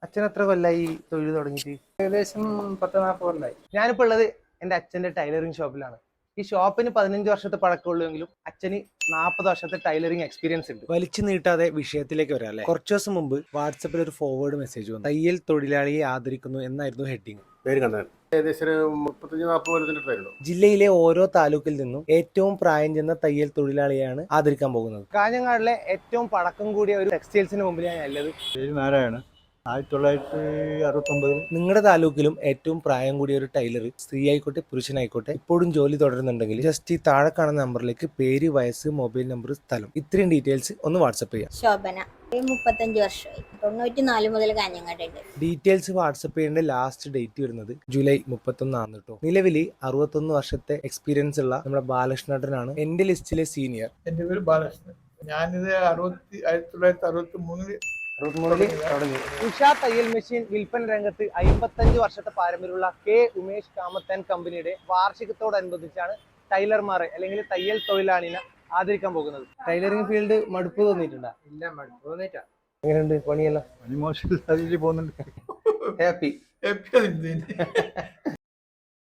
അച്ഛൻ എത്ര കൊല്ലായി ഈ തൊഴിൽ തുടങ്ങിയിട്ട്? ഏകദേശം 10-40 കൊല്ലായി. ഞാനിപ്പോൾ ഉള്ളത് എൻ്റെ അച്ഛൻ്റെ ടൈലറിംഗ് ഷോപ്പിലാണ്. ഈ ഷോപ്പിന് 15 വർഷത്തെ പഴക്കമുള്ളെങ്കിലും അച്ഛന് 40 വർഷത്തെ ടൈലറിംഗ് എക്സ്പീരിയൻസ് ഉണ്ട്. വലിച്ചു നീട്ടാതെ വിഷയത്തിലേക്ക് വരാം അല്ലേ. കുറച്ചു ദിവസം മുമ്പ് വാട്സപ്പിൽ ഒരു ഫോർവേഡ് മെസ്സേജ് വന്നു. തയ്യൽ തൊഴിലാളിയെ ആദരിക്കുന്നു എന്നായിരുന്നു ഹെഡിങ്. പേര് കണ്ടാൽ ഏകദേശം 35-40 കൊല്ലത്തിന്റെ പേരുണ്ടോ. ജില്ലയിലെ ഓരോ താലൂക്കിൽ നിന്നും ഏറ്റവും പ്രായം ചെന്ന തയ്യൽ തൊഴിലാളിയാണ് ആദരിക്കാൻ പോകുന്നത്. കാഞ്ഞങ്ങാടിലെ ഏറ്റവും പഴക്കം കൂടിയ ഒരു ടെക്സ്റ്റൈൽസിന് മുമ്പിലാണ് ഉള്ളത്. പേര് നാരായണ, 1969. നിങ്ങളുടെ താലൂക്കിലും ഏറ്റവും പ്രായം കൂടിയ ഒരു ടൈലർ, സ്ത്രീ ആയിക്കോട്ടെ പുരുഷനായിക്കോട്ടെ, ഇപ്പോഴും ജോലി തുടരുന്നുണ്ടെങ്കിൽ ജസ്റ്റ് ഈ താഴെ കാണുന്ന നമ്പറിലേക്ക് പേര്, വയസ്സ്, മൊബൈൽ നമ്പർ, സ്ഥലം, ഇത്രയും ഡീറ്റെയിൽസ് ഒന്ന് വാട്സപ്പ് ചെയ്യാം. ശോഭന, 35 വർഷമായി, 94 മുതൽ കാഞ്ഞങ്ങാടുണ്ട്. ഡീറ്റെയിൽസ് വാട്സപ്പ് ചെയ്യേണ്ട ലാസ്റ്റ് ഡേറ്റ് വരുന്നത് ജൂലൈ 31 ആണ് കേട്ടോ. നിലവിൽ 61 വർഷത്തെ എക്സ്പീരിയൻസ് ഉള്ള നമ്മുടെ ബാലകൃഷ്ണേട്ടനാണ് എന്റെ ലിസ്റ്റിലെ സീനിയർ. എന്റെ പേര് ബാലകൃഷ്ണൻ. ഞാനിത് 1963 തുടങ്ങി. ഉഷ തയ്യൽ മെഷീൻ വിൽപ്പന രംഗത്ത് 55 വർഷത്തെ പാരമ്പര്യമുള്ള കെ ഉമേഷ് കാമത്ത് ആൻഡ് കമ്പനിയുടെ വാർഷികത്തോടനുബന്ധിച്ചാണ് ടൈലർമാരെ അല്ലെങ്കിൽ തയ്യൽ തൊഴിലാളിനെ ആദരിക്കാൻ പോകുന്നത്. ടൈലറിംഗ് ഫീൽഡ് മടുപ്പ് തോന്നിയിട്ടുണ്ടോ? ഇല്ല, മടുപ്പ് തോന്നിട്ടാ. എങ്ങനെയുണ്ട് പണിയെല്ലാം? പണി മോശമില്ല, പോകുന്നുണ്ട്. ഹാപ്പി.